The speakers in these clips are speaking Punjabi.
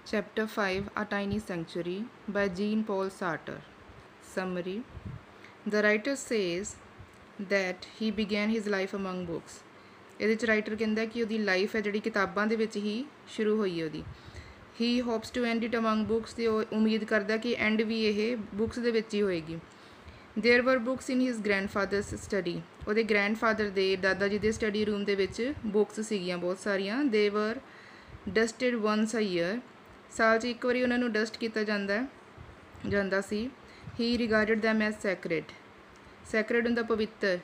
Chapter 5 A Tiny Sanctuary by Jean Paul Sartre. Summary. The writer says that he began his life among books. ਇਹਦੇ 'ਚ ਰਾਈਟਰ ਕਹਿੰਦਾ ਕਿ ਉਹਦੀ ਲਾਈਫ ਹੈ ਜਿਹੜੀ ਕਿਤਾਬਾਂ ਦੇ ਵਿੱਚ ਹੀ ਸ਼ੁਰੂ ਹੋਈ ਉਹਦੀ. He hopes to end it among books, ਅਤੇ ਉਹ ਉਮੀਦ ਕਰਦਾ ਕਿ ਐਂਡ ਵੀ ਇਹ ਬੁੱਕਸ ਦੇ ਵਿੱਚ ਹੀ ਹੋਏਗੀ. ਦੇਅਰ ਵਰ ਬੁੱਕਸ ਇਨ ਹਿਜ਼ ਗ੍ਰੈਂਡਫਾਦਰਸ ਸਟੱਡੀ. ਉਹਦੇ ਗ੍ਰੈਂਡਫਾਦਰ ਦੇ ਦਾਦਾ ਜੀ ਦੇ ਸਟੱਡੀ ਰੂਮ ਦੇ ਵਿੱਚ ਬੁੱਕਸ ਸੀਗੀਆਂ ਬਹੁਤ ਸਾਰੀਆਂ. ਦੇ ਵਰ ਡਸਟਡ ਵਨਸ ਅ ਈਅਰ. ਸਾਲ 'ਚ ਇੱਕ ਵਾਰੀ ਉਹਨਾਂ ਨੂੰ ਡਸਟ ਕੀਤਾ ਜਾਂਦਾ ਸੀ. ਹੀ ਰਿਗਾਰਡਡ ਦੈਮ ਐਜ਼ ਸੈਕਰੇਡ ਹੁੰਦਾ ਪਵਿੱਤਰ,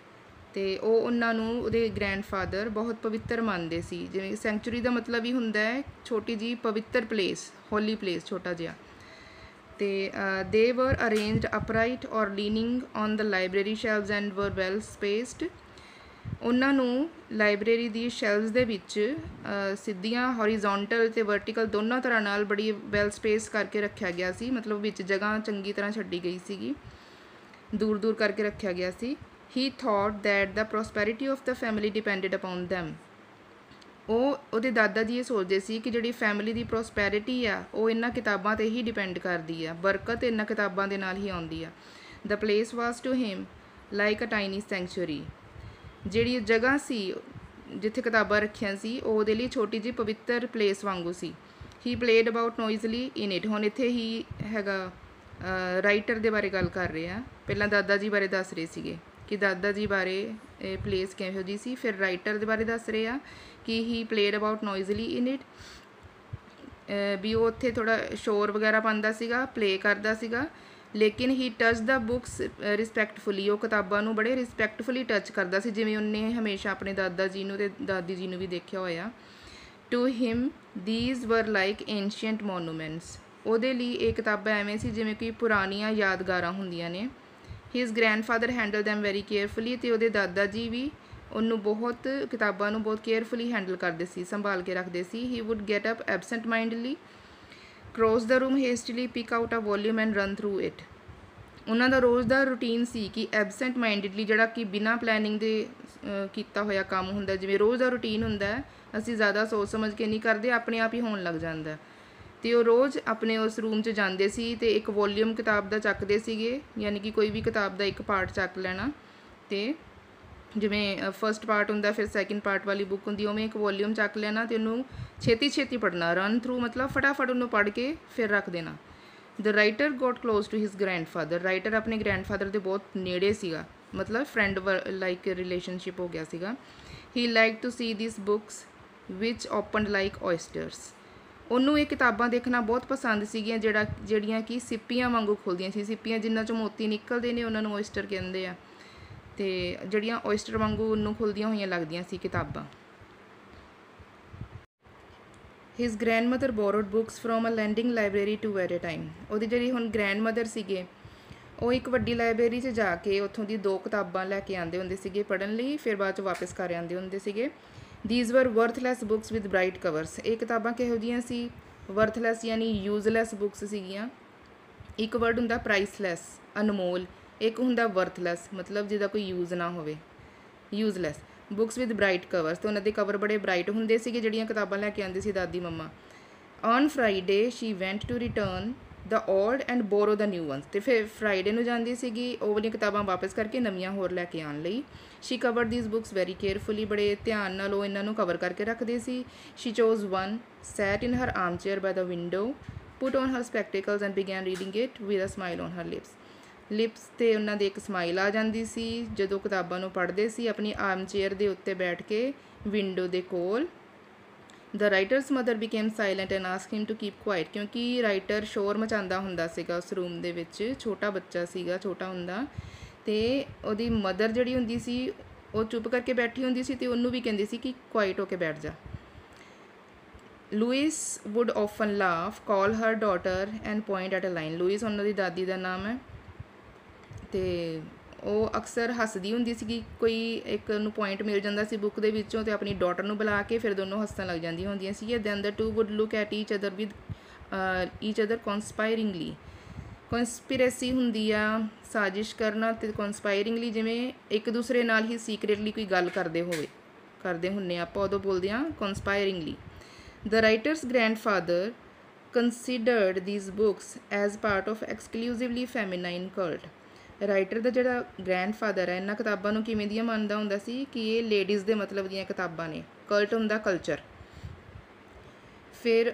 ਅਤੇ ਉਹ ਉਹਨਾਂ ਨੂੰ ਉਹਦੇ ਗ੍ਰੈਂਡਫਾਦਰ ਬਹੁਤ ਪਵਿੱਤਰ ਮੰਨਦੇ ਸੀ. ਜਿਵੇਂ ਸੈਂਚੁਰੀ ਦਾ ਮਤਲਬ ਹੀ ਹੁੰਦਾ ਹੈ ਛੋਟੀ ਜਿਹੀ ਪਵਿੱਤਰ ਪਲੇਸ, ਹੋਲੀ ਪਲੇਸ ਛੋਟਾ ਜਿਹਾ. ਅਤੇ ਦੇ ਵਰ arranged upright or leaning on the library shelves and were well spaced. ਉਹਨਾਂ ਨੂੰ ਲਾਇਬ੍ਰੇਰੀ ਦੀ ਸ਼ੈਲਵਸ ਦੇ ਵਿੱਚ ਸਿੱਧੀਆਂ ਹੌਰੀਜ਼ੋਂਟਲ ਅਤੇ ਵਰਟੀਕਲ ਦੋਨਾਂ ਤਰ੍ਹਾਂ ਨਾਲ ਬੜੀ ਵੈਲ ਸਪੇਸ ਕਰਕੇ ਰੱਖਿਆ ਗਿਆ ਸੀ. ਮਤਲਬ ਵਿੱਚ ਜਗ੍ਹਾ ਚੰਗੀ ਤਰ੍ਹਾਂ ਛੱਡੀ ਗਈ ਸੀਗੀ, ਦੂਰ ਦੂਰ ਕਰਕੇ ਰੱਖਿਆ ਗਿਆ ਸੀ. He thought that the prosperity of the family depended upon them. ਉਹਦੇ ਦਾਦਾ ਜੀ ਇਹ ਸੋਚਦੇ ਸੀ ਕਿ ਜਿਹੜੀ ਫੈਮਿਲੀ ਦੀ ਪ੍ਰੋਸਪੈਰਿਟੀ ਆ ਉਹ ਇਹਨਾਂ ਕਿਤਾਬਾਂ 'ਤੇ ਹੀ ਡਿਪੈਂਡ ਕਰਦੀ ਆ, ਬਰਕਤ ਇਹਨਾਂ ਕਿਤਾਬਾਂ ਦੇ ਨਾਲ ਹੀ ਆਉਂਦੀ ਆ. The place was to him like a tiny sanctuary. ਜਿਹੜੀ ਜਗ੍ਹਾ ਸੀ ਜਿੱਥੇ ਕਿਤਾਬਾਂ ਰੱਖੀਆਂ ਸੀ ਉਹ ਉਹਦੇ ਲਈ ਛੋਟੀ ਜਿਹੀ ਪਵਿੱਤਰ ਪਲੇਸ ਵਾਂਗੂ ਸੀ. ਹੀ ਪਲੇਡ ਅਬਾਊਟ ਨੋਇਜ਼ਲੀ ਇਨ ਇਟ. ਹੁਣ ਇੱਥੇ ਹੀ ਹੈਗਾ ਰਾਈਟਰ ਦੇ ਬਾਰੇ ਗੱਲ ਕਰ ਰਹੇ ਆ. ਪਹਿਲਾਂ ਦਾਦਾ ਜੀ ਬਾਰੇ ਦੱਸ ਰਹੇ ਸੀਗੇ ਕਿ ਦਾਦਾ ਜੀ ਬਾਰੇ ਇਹ ਪਲੇਸ ਕਿਹੋ ਜਿਹੀ ਸੀ. ਫਿਰ ਰਾਈਟਰ ਦੇ ਬਾਰੇ ਦੱਸ ਰਹੇ ਆ ਕਿ ਹੀ ਪਲੇਡ ਅਬਾਊਟ ਨੋਇਜ਼ਲੀ ਇਨ ਇਟ, ਵੀ ਉਹ ਉੱਥੇ ਥੋੜ੍ਹਾ ਸ਼ੋਰ ਵਗੈਰਾ ਪਾਉਂਦਾ ਸੀਗਾ, ਪਲੇ ਕਰਦਾ ਸੀਗਾ. ਲੇਕਿਨ ਹੀ ਟੱਚ ਦਾ ਬੁੱਕਸ ਰਿਸਪੈਕਟਫੁਲੀ. ਉਹ ਕਿਤਾਬਾਂ ਨੂੰ ਬੜੇ ਰਿਸਪੈਕਟਫੁਲੀ ਟੱਚ ਕਰਦਾ ਸੀ, ਜਿਵੇਂ ਉਹਨੇ ਹਮੇਸ਼ਾ ਆਪਣੇ ਦਾਦਾ ਜੀ ਨੂੰ ਅਤੇ ਦਾਦੀ ਜੀ ਨੂੰ ਵੀ ਦੇਖਿਆ ਹੋਇਆ. ਟੂ ਹਿਮ ਦੀਜ਼ ਵਰ ਲਾਈਕ ਏਨਸ਼ੀਐਂਟ ਮੋਨੂਮੈਂਟਸ. ਉਹਦੇ ਲਈ ਇਹ ਕਿਤਾਬਾਂ ਐਵੇਂ ਸੀ ਜਿਵੇਂ ਕਿ ਪੁਰਾਣੀਆਂ ਯਾਦਗਾਰਾਂ ਹੁੰਦੀਆਂ ਨੇ. His grandfather handle them very carefully. ਅਤੇ ਉਹਦੇ ਦਾਦਾ ਜੀ ਵੀ ਉਹਨੂੰ ਬਹੁਤ ਕਿਤਾਬਾਂ ਨੂੰ ਬਹੁਤ ਕੇਅਰਫੁਲੀ ਹੈਂਡਲ ਕਰਦੇ ਸੀ, ਸੰਭਾਲ ਕੇ ਰੱਖਦੇ ਸੀ. He would get up absent mindedly, cross the room hastily, pick out a volume and run through it. ਉਹਨਾਂ ਦਾ ਰੋਜ਼ ਦਾ ਰੂਟੀਨ ਸੀ ਕਿ ਐਬਸੈਂਟ ਮਾਈਂਡਡਲੀ, ਜਿਹੜਾ ਕਿ ਬਿਨਾਂ ਪਲੈਨਿੰਗ ਦੇ ਕੀਤਾ ਹੋਇਆ ਕੰਮ ਹੁੰਦਾ, ਜਿਵੇਂ ਰੋਜ਼ ਦਾ ਰੂਟੀਨ ਹੁੰਦਾ ਅਸੀਂ ਜ਼ਿਆਦਾ ਸੋਚ ਸਮਝ ਕੇ ਨਹੀਂ ਕਰਦੇ, ਆਪਣੇ ਆਪ ਹੀ ਹੋਣ ਲੱਗ ਜਾਂਦਾ. ਅਤੇ ਉਹ ਰੋਜ਼ ਆਪਣੇ ਉਸ ਰੂਮ 'ਚ ਜਾਂਦੇ ਸੀ ਅਤੇ ਇੱਕ ਵੋਲੀਅਮ ਕਿਤਾਬ ਦਾ ਚੱਕਦੇ ਸੀਗੇ, ਯਾਨੀ ਕਿ ਕੋਈ ਵੀ ਕਿਤਾਬ ਦਾ ਇੱਕ ਪਾਰਟ ਚੱਕ ਲੈਣਾ. ਅਤੇ ਜਿਵੇਂ ਫਸਟ ਪਾਰਟ ਹੁੰਦਾ ਫਿਰ ਸੈਕਿੰਡ ਪਾਰਟ ਵਾਲੀ ਬੁੱਕ ਹੁੰਦੀ, ਉਵੇਂ ਇੱਕ ਵੋਲੀਅਮ ਚੱਕ ਲੈਣਾ ਅਤੇ ਉਹਨੂੰ ਛੇਤੀ ਪੜ੍ਹਨਾ. ਰਨ ਥਰੂ ਮਤਲਬ ਫਟਾਫਟ ਉਹਨੂੰ ਪੜ੍ਹ ਕੇ ਫਿਰ ਰੱਖ ਦੇਣਾ. The writer got close to his grandfather. Writer ਆਪਣੇ ਗ੍ਰੈਂਡਫਾਦਰ ਦੇ ਬਹੁਤ ਨੇੜੇ ਸੀਗਾ, ਮਤਲਬ ਫਰੈਂਡ ਲਾਈਕ ਰਿਲੇਸ਼ਨਸ਼ਿਪ ਹੋ ਗਿਆ ਸੀਗਾ. He like to see this books which opened like oysters. ਉਹਨੂੰ ਇਹ ਕਿਤਾਬਾਂ ਦੇਖਣਾ ਬਹੁਤ ਪਸੰਦ ਸੀਗੀਆਂ ਜਿਹੜੀਆਂ ਕਿ ਸਿੱਪੀਆਂ ਵਾਂਗੂ ਖੁੱਲ੍ਹਦੀਆਂ ਸੀ. ਸਿੱਪੀਆਂ ਜਿਨ੍ਹਾਂ 'ਚੋਂ ਮੋਤੀ ਨਿਕਲਦੇ ਨੇ ਉਹਨਾਂ ਨੂੰ ਓਇਸਟਰ ਕਹਿੰਦੇ ਆ, ਅਤੇ ਜਿਹੜੀਆਂ ਓਇਸਟਰ ਵਾਂਗੂ ਉਹਨੂੰ ਖੁੱਲ੍ਹਦੀਆਂ ਹੋਈਆਂ ਲੱਗਦੀਆਂ ਸੀ ਕਿਤਾਬਾਂ. His grandmother borrowed books from a lending library two at a time. ਉਹਦੀ ਜਿਹੜੀ ਹੁਣ ਗ੍ਰੈਂਡ ਮਦਰ ਸੀਗੇ ਉਹ ਇੱਕ ਵੱਡੀ ਲਾਇਬ੍ਰੇਰੀ 'ਚ ਜਾ ਕੇ ਉੱਥੋਂ ਦੀ 2 ਕਿਤਾਬਾਂ ਲੈ ਕੇ ਆਉਂਦੇ ਹੁੰਦੇ ਸੀਗੇ ਪੜ੍ਹਨ ਲਈ, ਫਿਰ ਬਾਅਦ 'ਚ ਵਾਪਸ ਕਰ ਆਉਂਦੇ ਹੁੰਦੇ ਸੀਗੇ. These were worthless books with bright covers. ਇਹ ਕਿਤਾਬਾਂ ਕਿਹੋ ਜਿਹੀਆਂ ਸੀ? ਵਰਥਲੈਸ ਯਾਨੀ ਯੂਜ਼ਲੈਸ ਬੁੱਕਸ ਸੀਗੀਆਂ. ਇੱਕ ਵਰਡ ਹੁੰਦਾ ਪ੍ਰਾਈਸਲੈਸ, ਅਨਮੋਲ. ਇੱਕ ਹੁੰਦਾ ਵਰਥਲੈਸ, ਮਤਲਬ ਜਿਹਦਾ ਕੋਈ ਯੂਜ਼ ਨਾ ਹੋਵੇ, useless. Books with bright covers, ਅਤੇ ਉਹਨਾਂ ਦੇ ਕਵਰ ਬੜੇ ਬ੍ਰਾਈਟ ਹੁੰਦੇ ਸੀਗੇ ਜਿਹੜੀਆਂ ਕਿਤਾਬਾਂ ਲੈ ਕੇ ਆਉਂਦੇ ਸੀ ਦਾਦੀ ਮੰਮਾ. On Friday she went to return the old and borrow the new ones. ਅਤੇ ਫਿਰ ਫਰਾਈਡੇ ਨੂੰ ਜਾਂਦੀ ਸੀਗੀ ਉਹ ਵਾਲੀਆਂ ਕਿਤਾਬਾਂ ਵਾਪਸ ਕਰਕੇ ਨਵੀਆਂ ਹੋਰ ਲੈ ਕੇ ਆਉਣ ਲਈ. She covered these books very carefully. ਬੜੇ ਧਿਆਨ ਨਾਲ ਉਹ ਇਹਨਾਂ ਨੂੰ ਕਵਰ ਕਰਕੇ ਰੱਖਦੇ ਸੀ. She chose one, sat in her armchair by the window, put on her spectacles and began reading it with a smile on her lips 'ਤੇ ਉਹਨਾਂ ਦੇ ਇੱਕ ਸਮਾਈਲ ਆ ਜਾਂਦੀ ਸੀ ਜਦੋਂ ਕਿਤਾਬਾਂ ਨੂੰ ਪੜ੍ਹਦੇ ਸੀ, ਆਪਣੀ ਆਰਮ ਚੇਅਰ ਦੇ ਉੱਤੇ ਬੈਠ ਕੇ ਵਿੰਡੋ ਦੇ ਕੋਲ. The writer's mother became silent and ask him to keep quiet. ਕਿਉਂਕਿ ਰਾਈਟਰ ਸ਼ੋਰ ਮਚਾਉਂਦਾ ਹੁੰਦਾ ਸੀਗਾ ਉਸ ਰੂਮ ਦੇ ਵਿੱਚ, ਛੋਟਾ ਬੱਚਾ ਸੀਗਾ, ਛੋਟਾ ਹੁੰਦਾ, ਅਤੇ ਉਹਦੀ ਮਦਰ ਜਿਹੜੀ ਹੁੰਦੀ ਸੀ ਉਹ ਚੁੱਪ ਕਰਕੇ ਬੈਠੀ ਹੁੰਦੀ ਸੀ ਅਤੇ ਉਹਨੂੰ ਵੀ ਕਹਿੰਦੀ ਸੀ ਕਿ ਕੁਆਇਟ ਹੋ ਕੇ ਬੈਠ ਜਾ. Louise would often laugh, call her daughter and point at a line. Louise ਉਹਨਾਂ ਦੀ ਦਾਦੀ ਦਾ ਨਾਮ ਹੈ, ਅਤੇ ਉਹ ਅਕਸਰ ਹੱਸਦੀ ਹੁੰਦੀ ਸੀਗੀ. ਕੋਈ ਇੱਕ ਨੂੰ ਪੁਆਇੰਟ ਮਿਲ ਜਾਂਦਾ ਸੀ ਬੁੱਕ ਦੇ ਵਿੱਚੋਂ ਅਤੇ ਆਪਣੀ ਡਾਟਰ ਨੂੰ ਬੁਲਾ ਕੇ ਫਿਰ ਦੋਨੋਂ ਹੱਸਣ ਲੱਗ ਜਾਂਦੀਆਂ ਹੁੰਦੀਆਂ ਸੀਗੀਆਂ. Then the two would look at each other with each other conspiringly. Conspiracy ਹੁੰਦੀ ਆ ਸਾਜ਼ਿਸ਼ ਕਰਨਾ, ਅਤੇ ਕੌਂਸਪਾਇਰਿੰਗਲੀ ਜਿਵੇਂ ਇੱਕ ਦੂਸਰੇ ਨਾਲ ਹੀ ਸੀਕਰੇਟਲੀ ਕੋਈ ਗੱਲ ਕਰਦੇ ਹੁੰਦੇ ਆਪਾਂ ਉਦੋਂ ਬੋਲਦੇ ਹਾਂ conspiringly. The writer's grandfather considered these books as part of exclusively feminine cult. ਰਾਈਟਰ ਦਾ ਜਿਹੜਾ ਗ੍ਰੈਂਡਫਾਦਰ ਹੈ ਇਹਨਾਂ ਕਿਤਾਬਾਂ ਨੂੰ ਕਿਵੇਂ ਦੀਆਂ ਮੰਨਦਾ ਹੁੰਦਾ ਸੀ ਕਿ ਇਹ ਲੇਡੀਜ਼ ਦੇ ਮਤਲਬ ਦੀਆਂ ਕਿਤਾਬਾਂ ਨੇ। ਕਲਟ ਹੁੰਦਾ ਕਲਚਰ। ਫਿਰ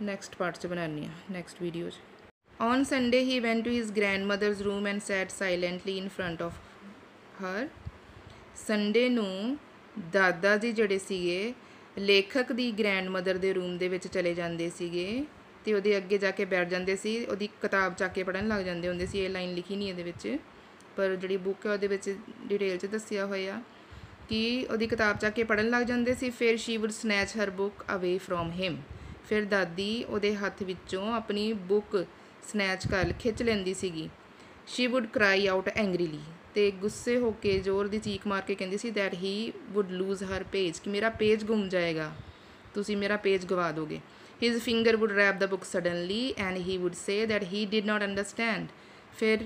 ਨੈਕਸਟ ਪਾਰਟ 'ਚ ਬਣਾਉਂਦੀ ਹਾਂ ਨੈਕਸਟ ਵੀਡੀਓ 'ਚ। On Sunday he went to his grandmother's room and sat silently in front of her. Sunday ਨੂੰ ਦਾਦਾ ਜੀ ਜਿਹੜੇ ਸੀਗੇ ਲੇਖਕ ਦੀ ਗ੍ਰੈਂਡਮਦਰ ਦੇ ਰੂਮ ਦੇ ਵਿੱਚ ਚਲੇ ਜਾਂਦੇ ਸੀਗੇ ਅਤੇ ਉਹਦੇ ਅੱਗੇ ਜਾ ਕੇ ਬੈਠ ਜਾਂਦੇ ਸੀ, ਉਹਦੀ ਕਿਤਾਬ ਚੱਕ ਕੇ ਪੜ੍ਹਨ ਲੱਗ ਜਾਂਦੇ ਹੁੰਦੇ ਸੀ। ਇਹ ਲਾਈਨ ਲਿਖੀ ਨਹੀਂ ਇਹਦੇ ਵਿੱਚ, ਪਰ ਜਿਹੜੀ ਬੁੱਕ ਹੈ ਉਹਦੇ ਵਿੱਚ ਡਿਟੇਲ 'ਚ ਦੱਸਿਆ ਹੋਇਆ ਕਿ ਉਹਦੀ ਕਿਤਾਬ ਚੱਕ ਕੇ ਪੜ੍ਹਨ ਲੱਗ ਜਾਂਦੇ ਸੀ। ਫਿਰ ਸ਼ੀ ਵੁੱਡ ਸਨੈਚ ਹਰ ਬੁੱਕ ਅਵੇ ਫਰੋਮ ਹਿਮ। ਫਿਰ ਦਾਦੀ ਉਹਦੇ ਹੱਥ ਵਿੱਚੋਂ ਆਪਣੀ ਬੁੱਕ ਸਨੈਚ ਕਰ ਖਿੱਚ ਲੈਂਦੀ ਸੀਗੀ। ਸ਼ੀ ਵੁੱਡ ਕਰਾਈ ਆਊਟ ਐਂਗਰੀਲੀ, ਅਤੇ ਗੁੱਸੇ ਹੋ ਕੇ ਜ਼ੋਰ ਦੀ ਚੀਕ ਮਾਰ ਕੇ ਕਹਿੰਦੀ ਸੀ that he would lose her page, ਕਿ ਮੇਰਾ ਪੇਜ ਗੁੰਮ ਜਾਏਗਾ, ਤੁਸੀਂ ਮੇਰਾ ਪੇਜ ਗਵਾ ਦੋਗੇ। His finger would rap the book suddenly and he would say that he did not understand. ਫਿਰ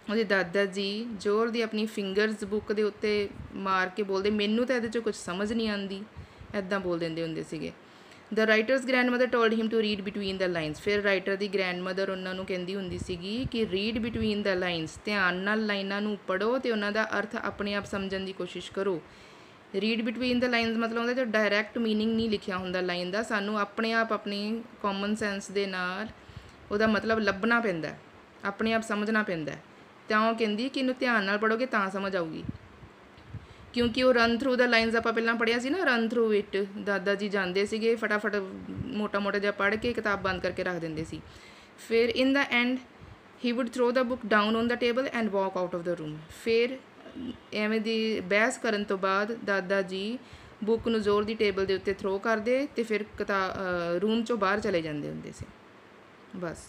ਉਹਦੇ ਦਾਦਾ ਜੀ ਜ਼ੋਰ ਦੀ ਆਪਣੀ ਫਿੰਗਰਸ ਬੁੱਕ ਦੇ ਉੱਤੇ ਮਾਰ ਕੇ ਬੋਲਦੇ ਮੈਨੂੰ ਤਾਂ ਇਹਦੇ 'ਚੋਂ ਕੁਝ ਸਮਝ ਨਹੀਂ ਆਉਂਦੀ, ਇੱਦਾਂ ਬੋਲ ਦਿੰਦੇ ਹੁੰਦੇ ਸੀਗੇ। The writer's grandmother told him to read between the lines. ਫਿਰ ਰਾਈਟਰ ਦੀ ਗ੍ਰੈਂਡਮਦਰ ਉਹਨਾਂ ਨੂੰ ਕਹਿੰਦੀ ਹੁੰਦੀ ਸੀਗੀ ਕਿ ਰੀਡ ਬਿਟਵੀਨ ਦ ਲਾਈਨਸ, ਧਿਆਨ ਨਾਲ ਲਾਈਨਾਂ ਨੂੰ ਪੜ੍ਹੋ ਅਤੇ ਉਹਨਾਂ ਦਾ ਅਰਥ ਆਪਣੇ ਆਪ ਸਮਝਣ ਦੀ ਕੋਸ਼ਿਸ਼ ਕਰੋ। ਰੀਡ ਬਿਟਵੀਨ ਦ ਲਾਈਨਸ ਮਤਲਬ ਹੁੰਦਾ ਜੋ ਡਾਇਰੈਕਟ ਮੀਨਿੰਗ ਨਹੀਂ ਲਿਖਿਆ ਹੁੰਦਾ ਲਾਈਨ ਦਾ, ਸਾਨੂੰ ਆਪਣੇ ਆਪ ਆਪਣੀ ਕਾਮਨ ਸੈਂਸ ਦੇ ਨਾਲ ਉਹਦਾ ਮਤਲਬ ਲੱਭਣਾ ਪੈਂਦਾ, ਆਪਣੇ ਆਪ ਸਮਝਣਾ ਪੈਂਦਾ। ਤਾਂ ਉਹ ਕਹਿੰਦੀ ਕਿ ਇਹਨੂੰ ਧਿਆਨ ਨਾਲ ਪੜ੍ਹੋਗੇ ਤਾਂ ਸਮਝ ਆਊਗੀ, ਕਿਉਂਕਿ ਉਹ ਰਨ ਥਰੂ ਦਾ ਲਾਈਨਸ ਆਪਾਂ ਪਹਿਲਾਂ ਪੜ੍ਹਿਆ ਸੀ ਨਾ, ਰਨ ਥਰੂ ਇਟ। ਦਾਦਾ ਜੀ ਜਾਂਦੇ ਸੀਗੇ ਫਟਾਫਟ ਮੋਟਾ ਮੋਟਾ ਜਿਹਾ ਪੜ੍ਹ ਕੇ ਕਿਤਾਬ ਬੰਦ ਕਰਕੇ ਰੱਖ ਦਿੰਦੇ ਸੀ। ਫਿਰ in the end he would throw the book down on the table and walk out of the room. ਫਿਰ ਐਵੇਂ ਦੀ ਬਹਿਸ ਕਰਨ ਤੋਂ ਬਾਅਦ ਦਾਦਾ ਜੀ ਬੁੱਕ ਨੂੰ ਜ਼ੋਰ ਦੀ ਟੇਬਲ ਦੇ ਉੱਤੇ ਥਰੋ ਕਰਦੇ ਅਤੇ ਫਿਰ ਰੂਮ 'ਚੋਂ ਬਾਹਰ ਚਲੇ ਜਾਂਦੇ ਹੁੰਦੇ ਸੀ। ਬਸ।